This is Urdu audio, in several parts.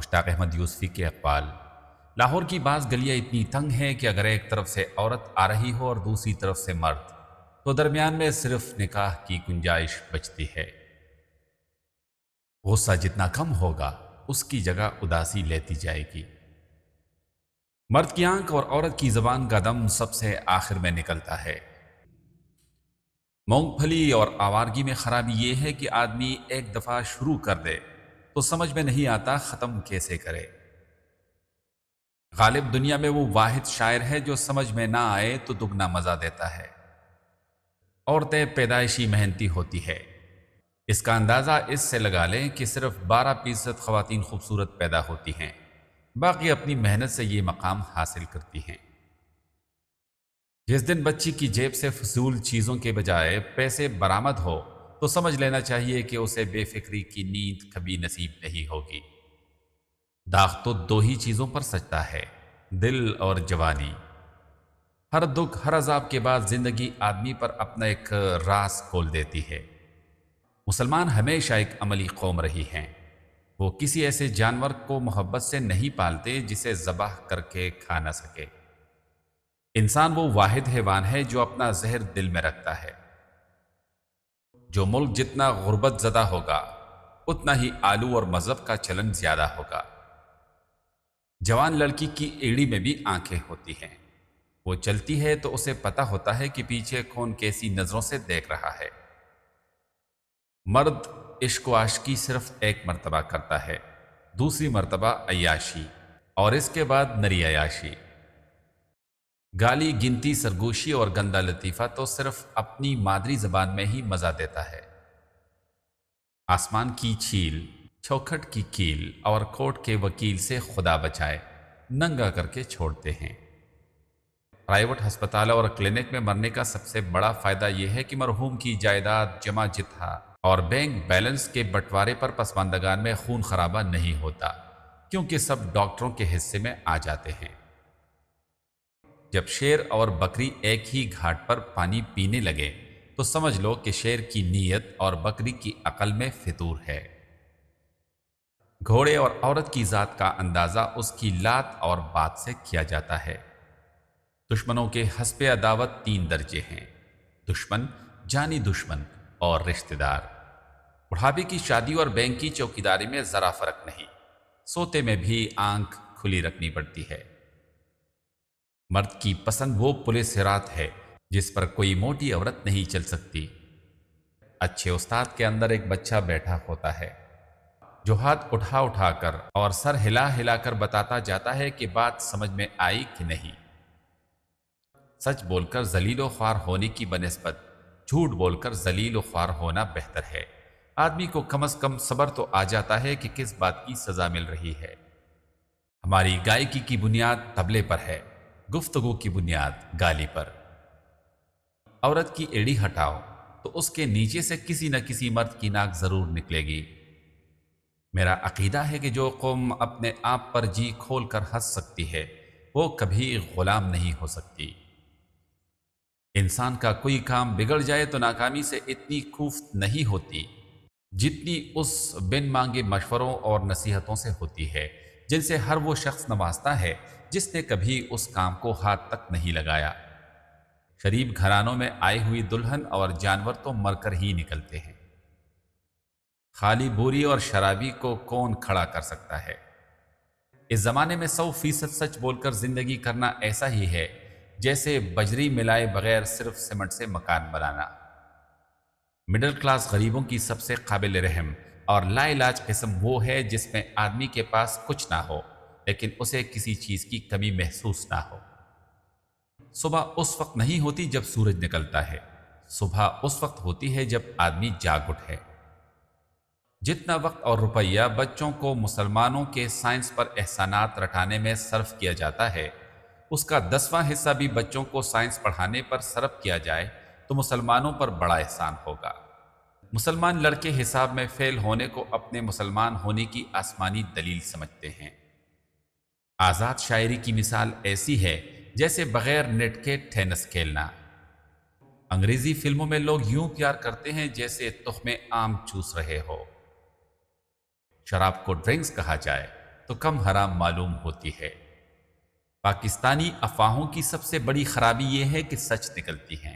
مشتاق احمد یوسفی کے اقوال۔ لاہور کی بعض گلیاں اتنی تنگ ہیں کہ اگر ایک طرف سے عورت آ رہی ہو اور دوسری طرف سے مرد، تو درمیان میں صرف نکاح کی گنجائش بچتی ہے۔ غصہ جتنا کم ہوگا اس کی جگہ اداسی لیتی جائے گی۔ مرد کی آنکھ اور عورت کی زبان کا دم سب سے آخر میں نکلتا ہے۔ مونگ پھلی اور آوارگی میں خرابی یہ ہے کہ آدمی ایک دفعہ شروع کر دے تو سمجھ میں نہیں آتا ختم کیسے کرے۔ غالب دنیا میں وہ واحد شاعر ہے جو سمجھ میں نہ آئے تو دگنا مزہ دیتا ہے۔ عورتیں پیدائشی محنتی ہوتی ہے۔ اس کا اندازہ اس سے لگا لیں کہ صرف 12% خواتین خوبصورت پیدا ہوتی ہیں، باقی اپنی محنت سے یہ مقام حاصل کرتی ہیں۔ جس دن بچی کی جیب سے فضول چیزوں کے بجائے پیسے برآمد ہو تو سمجھ لینا چاہیے کہ اسے بے فکری کی نیند کبھی نصیب نہیں ہوگی۔ داغ تو دو ہی چیزوں پر سجتا ہے، دل اور جوانی۔ ہر دکھ ہر عذاب کے بعد زندگی آدمی پر اپنا ایک راز کھول دیتی ہے۔ مسلمان ہمیشہ ایک عملی قوم رہی ہیں۔ وہ کسی ایسے جانور کو محبت سے نہیں پالتے جسے ذبح کر کے کھا نہ سکے۔ انسان وہ واحد حیوان ہے جو اپنا زہر دل میں رکھتا ہے۔ جو ملک جتنا غربت زدہ ہوگا اتنا ہی آلو اور مذہب کا چلن زیادہ ہوگا۔ جوان لڑکی کی ایڑی میں بھی آنکھیں ہوتی ہیں۔ وہ چلتی ہے تو اسے پتہ ہوتا ہے کہ پیچھے کون کیسی نظروں سے دیکھ رہا ہے۔ مرد عشق و عاشقی صرف ایک مرتبہ کرتا ہے، دوسری مرتبہ عیاشی، اور اس کے بعد نری عیاشی۔ گالی گنتی سرگوشی اور گندا لطیفہ تو صرف اپنی مادری زبان میں ہی مزہ دیتا ہے۔ آسمان کی چھیل، چوکھٹ کی کیل اور کورٹ کے وکیل سے خدا بچائے ننگا کر کے چھوڑتے ہیں۔ پرائیویٹ ہسپتال اور کلینک میں مرنے کا سب سے بڑا فائدہ یہ ہے کہ مرحوم کی جائیداد جمع جتھا اور بینک بیلنس کے بٹوارے پر پسماندگان میں خون خرابہ نہیں ہوتا، کیونکہ سب ڈاکٹروں کے حصے میں آ جاتے ہیں۔ جب شیر اور بکری ایک ہی گھاٹ پر پانی پینے لگے تو سمجھ لو کہ شیر کی نیت اور بکری کی عقل میں فطور ہے۔ گھوڑے اور عورت کی ذات کا اندازہ اس کی لات اور بات سے کیا جاتا ہے۔ دشمنوں کے حسب عداوت 3 درجے ہیں: دشمن، جانی دشمن اور رشتہ دار۔ بڑھاپے کی شادی اور بینک کی چوکیداری میں ذرا فرق نہیں، سوتے میں بھی آنکھ کھلی رکھنی پڑتی ہے۔ مرد کی پسند وہ پولیس رات ہے جس پر کوئی موٹی عورت نہیں چل سکتی۔ اچھے استاد کے اندر ایک بچہ بیٹھا ہوتا ہے جو ہاتھ اٹھا اٹھا کر اور سر ہلا ہلا کر بتاتا جاتا ہے کہ بات سمجھ میں آئی کہ نہیں۔ سچ بول کر ذلیل و خوار ہونے کی بنسبت جھوٹ بول کر ذلیل و خوار ہونا بہتر ہے۔ آدمی کو کم از کم صبر تو آ جاتا ہے کہ کس بات کی سزا مل رہی ہے۔ ہماری گائیکی کی بنیاد طبلے پر ہے، گفتگو کی بنیاد گالی پر۔ عورت کی ایڑی ہٹاؤ تو اس کے نیچے سے کسی نہ کسی مرد کی ناک ضرور نکلے گی۔ میرا عقیدہ ہے کہ جو قوم اپنے آپ پر جی کھول کر ہنس سکتی ہے وہ کبھی غلام نہیں ہو سکتی۔ انسان کا کوئی کام بگڑ جائے تو ناکامی سے اتنی کوفت نہیں ہوتی جتنی اس بن مانگے مشوروں اور نصیحتوں سے ہوتی ہے جن سے ہر وہ شخص نوازتا ہے جس نے کبھی اس کام کو ہاتھ تک نہیں لگایا۔ شریف گھرانوں میں آئی ہوئی دلہن اور جانور تو مر کر ہی نکلتے ہیں۔ خالی بوری اور شرابی کو کون کھڑا کر سکتا ہے؟ اس زمانے میں 100% سچ بول کر زندگی کرنا ایسا ہی ہے جیسے بجری ملائے بغیر صرف سیمنٹ سے مکان بنانا۔ مڈل کلاس غریبوں کی سب سے قابل رحم اور لا علاج قسم وہ ہے جس میں آدمی کے پاس کچھ نہ ہو لیکن اسے کسی چیز کی کمی محسوس نہ ہو۔ صبح اس وقت نہیں ہوتی جب سورج نکلتا ہے، صبح اس وقت ہوتی ہے جب آدمی جاگ اٹھے۔ جتنا وقت اور روپیہ بچوں کو مسلمانوں کے سائنس پر احسانات رٹانے میں صرف کیا جاتا ہے، اس کا 10واں حصہ بھی بچوں کو سائنس پڑھانے پر صرف کیا جائے تو مسلمانوں پر بڑا احسان ہوگا۔ مسلمان لڑکے حساب میں فیل ہونے کو اپنے مسلمان ہونے کی آسمانی دلیل سمجھتے ہیں۔ آزاد شاعری کی مثال ایسی ہے جیسے بغیر نیٹ کے ٹینس کھیلنا۔ انگریزی فلموں میں لوگ یوں پیار کرتے ہیں جیسے تخمے آم چوس رہے ہو۔ شراب کو ڈرنکس کہا جائے تو کم حرام معلوم ہوتی ہے۔ پاکستانی افواہوں کی سب سے بڑی خرابی یہ ہے کہ سچ نکلتی ہیں۔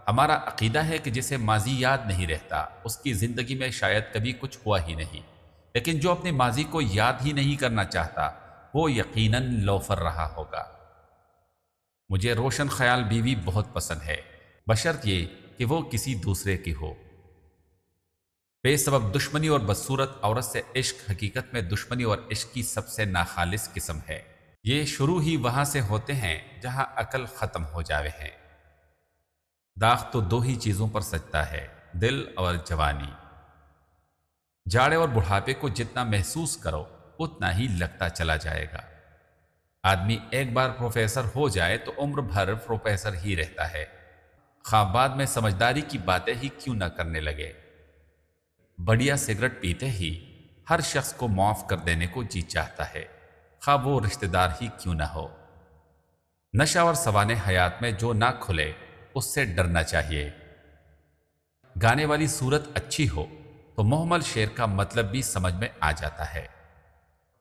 ہمارا عقیدہ ہے کہ جسے ماضی یاد نہیں رہتا اس کی زندگی میں شاید کبھی کچھ ہوا ہی نہیں، لیکن جو اپنے ماضی کو یاد ہی نہیں کرنا چاہتا وہ یقیناً لوفر رہا ہوگا۔ مجھے روشن خیال بیوی بہت پسند ہے، بشرط یہ کہ وہ کسی دوسرے کی ہو۔ بے سبب دشمنی اور بدصورت عورت سے عشق حقیقت میں دشمنی اور عشق کی سب سے ناخالص قسم ہے۔ یہ شروع ہی وہاں سے ہوتے ہیں جہاں عقل ختم ہو جاوے ہیں۔ داغ تو دو ہی چیزوں پر سجتا ہے، دل اور جوانی۔ جاڑے اور بڑھاپے کو جتنا محسوس کرو اتنا ہی لگتا چلا جائے گا۔ آدمی ایک بار پروفیسر ہو جائے تو عمر بھر پروفیسر ہی رہتا ہے، خواہ بعد میں سمجھداری کی باتیں ہی کیوں نہ کرنے لگے۔ بڑھیا سگریٹ پیتے ہی ہر شخص کو معاف کر دینے کو جی چاہتا ہے، خواہ وہ رشتہ دار ہی کیوں نہ ہو۔ نشہ اور سوانح حیات میں جو نہ کھلے اس سے ڈرنا چاہیے۔ گانے والی صورت اچھی ہو تو محمل شعر کا مطلب بھی سمجھ میں آ جاتا ہے۔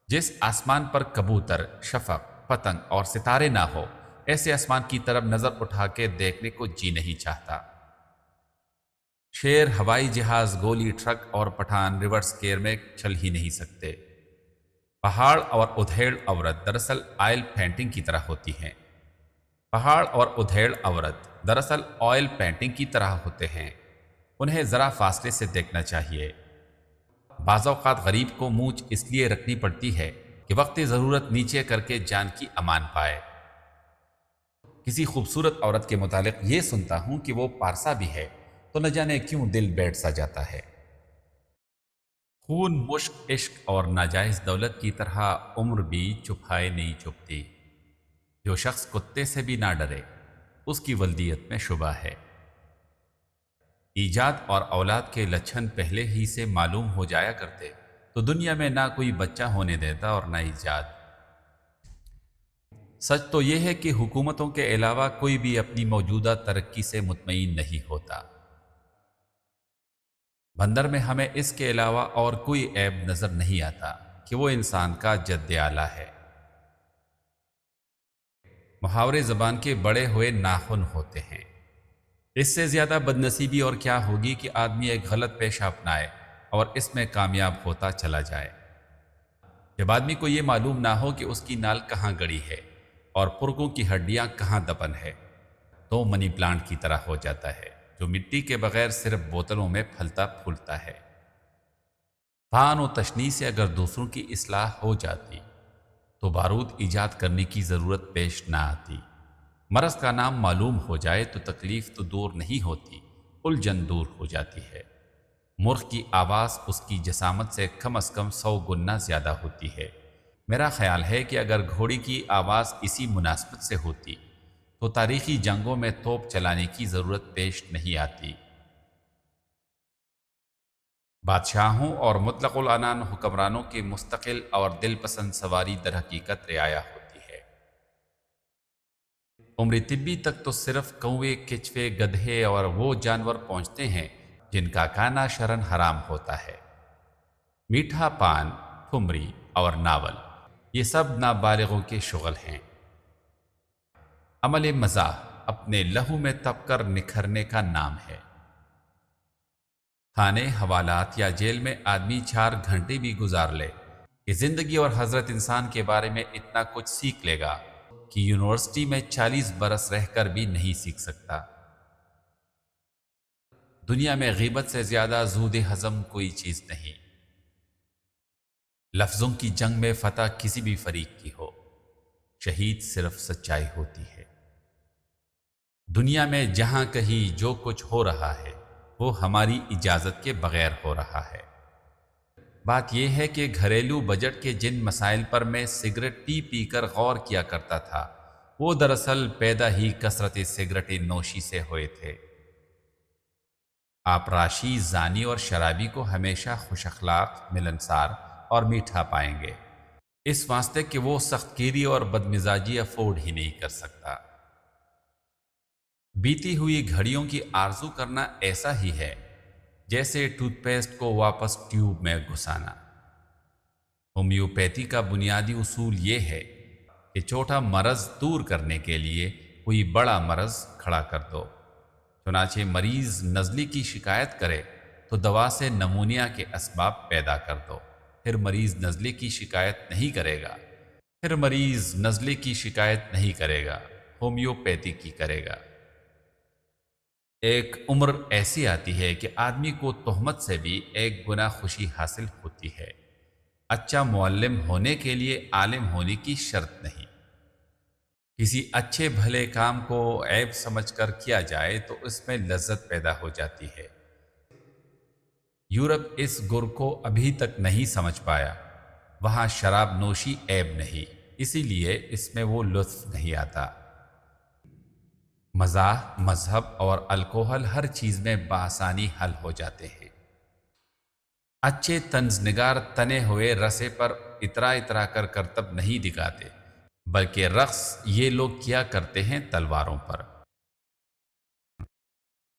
جس آسمان پر کبوتر، شفق، پتنگ اور ستارے نہ ہو ایسے آسمان کی طرف نظر اٹھا کے دیکھنے کو جی نہیں چاہتا۔ شیر، ہوائی جہاز، گولی، ٹرک اور پٹھان ریورس گیئر میں چل ہی نہیں سکتے۔ پہاڑ اور ادھیڑ عورت دراصل آئل پینٹنگ کی طرح ہوتی ہیں۔ پہاڑ اور ادھیڑ عورت دراصل آئل پینٹنگ کی طرح ہوتے ہیں، انہیں ذرا فاصلے سے دیکھنا چاہیے۔ بعض اوقات غریب کو مونچھ اس لیے رکھنی پڑتی ہے کہ وقت ضرورت نیچے کر کے جان کی امان پائے۔ کسی خوبصورت عورت کے متعلق یہ سنتا ہوں کہ وہ پارسا بھی ہے تو نہ جانے کیوں دل بیٹھ سا جاتا ہے۔ خون، مشک، عشق اور ناجائز دولت کی طرح عمر بھی چھپائے نہیں چھپتی۔ جو شخص کتے سے بھی نہ ڈرے اس کی ولدیت میں شبہ ہے۔ ایجاد اور اولاد کے لچھن پہلے ہی سے معلوم ہو جایا کرتے تو دنیا میں نہ کوئی بچہ ہونے دیتا اور نہ ایجاد۔ سچ تو یہ ہے کہ حکومتوں کے علاوہ کوئی بھی اپنی موجودہ ترقی سے مطمئن نہیں ہوتا۔ بندر میں ہمیں اس کے علاوہ اور کوئی عیب نظر نہیں آتا کہ وہ انسان کا جد اعلیٰ ہے۔ محاورے زبان کے بڑے ہوئے ناخن ہوتے ہیں۔ اس سے زیادہ بدنصیبی اور کیا ہوگی کہ آدمی ایک غلط پیشہ اپنائے اور اس میں کامیاب ہوتا چلا جائے۔ جب آدمی کو یہ معلوم نہ ہو کہ اس کی نال کہاں گڑی ہے اور پرگوں کی ہڈیاں کہاں دفن ہے تو منی پلانٹ کی طرح ہو جاتا ہے جو مٹی کے بغیر صرف بوتلوں میں پھلتا پھولتا ہے۔ فان و تشنیع سے اگر دوسروں کی اصلاح ہو جاتی تو بارود ایجاد کرنے کی ضرورت پیش نہ آتی۔ مرض کا نام معلوم ہو جائے تو تکلیف تو دور نہیں ہوتی، الجھن دور ہو جاتی ہے۔ مرغ کی آواز اس کی جسامت سے کم از کم 100 گنا زیادہ ہوتی ہے۔ میرا خیال ہے کہ اگر گھوڑی کی آواز اسی مناسبت سے ہوتی تو تاریخی جنگوں میں توپ چلانے کی ضرورت پیش نہیں آتی۔ بادشاہوں اور مطلق العنان حکمرانوں کی مستقل اور دل پسند سواری در حقیقت رعایا ہوتی ہے۔ عمر طبی تک تو صرف کوے، کچھوے، گدھے اور وہ جانور پہنچتے ہیں جن کا کھانا شرن حرام ہوتا ہے۔ میٹھا پان، ٹھمری اور ناول یہ سب نابالغوں کے شغل ہیں۔ عمل مزاح اپنے لہو میں تپ کر نکھرنے کا نام ہے۔ تھانے، حوالات یا جیل میں آدمی 4 گھنٹے بھی گزار لے کہ زندگی اور حضرت انسان کے بارے میں اتنا کچھ سیکھ لے گا کہ یونیورسٹی میں 40 برس رہ کر بھی نہیں سیکھ سکتا۔ دنیا میں غیبت سے زیادہ زود ہضم کوئی چیز نہیں۔ لفظوں کی جنگ میں فتح کسی بھی فریق کی ہو، شہید صرف سچائی ہوتی ہے۔ دنیا میں جہاں کہیں جو کچھ ہو رہا ہے وہ ہماری اجازت کے بغیر ہو رہا ہے۔ بات یہ ہے کہ گھریلو بجٹ کے جن مسائل پر میں سگریٹ پی پی کر غور کیا کرتا تھا وہ دراصل پیدا ہی کثرت سگریٹ نوشی سے ہوئے تھے۔ آپ راشی، زانی اور شرابی کو ہمیشہ خوش اخلاق، ملنسار اور میٹھا پائیں گے، اس واسطے کہ وہ سخت گیری اور بدمزاجی افورڈ ہی نہیں کر سکتا۔ بیتی ہوئی گھڑیوں کی آرزو کرنا ایسا ہی ہے جیسے ٹوتھ پیسٹ کو واپس ٹیوب میں گھسانا۔ ہومیوپیتھی کا بنیادی اصول یہ ہے کہ چھوٹا مرض دور کرنے کے لیے کوئی بڑا مرض کھڑا کر دو۔ چنانچہ مریض نزلے کی شکایت کرے تو دوا سے نمونیا کے اسباب پیدا کر دو، پھر مریض نزلے کی شکایت نہیں کرے گا، پھر مریض نزلے کی شکایت نہیں کرے گا، ہومیوپیتھی کی کرے گا۔ ایک عمر ایسی آتی ہے کہ آدمی کو تہمت سے بھی ایک گنا خوشی حاصل ہوتی ہے۔ اچھا معلم ہونے کے لیے عالم ہونے کی شرط نہیں۔ کسی اچھے بھلے کام کو عیب سمجھ کر کیا جائے تو اس میں لذت پیدا ہو جاتی ہے۔ یورپ اس گر کو ابھی تک نہیں سمجھ پایا۔ وہاں شراب نوشی عیب نہیں، اسی لیے اس میں وہ لطف نہیں آتا۔ مزاح، مذہب اور الکوہل ہر چیز میں بآسانی حل ہو جاتے ہیں۔ اچھے طنز نگار تنے ہوئے رسے پر اترا اترا کر کرتب نہیں دکھاتے، بلکہ رقص یہ لوگ کیا کرتے ہیں تلواروں پر۔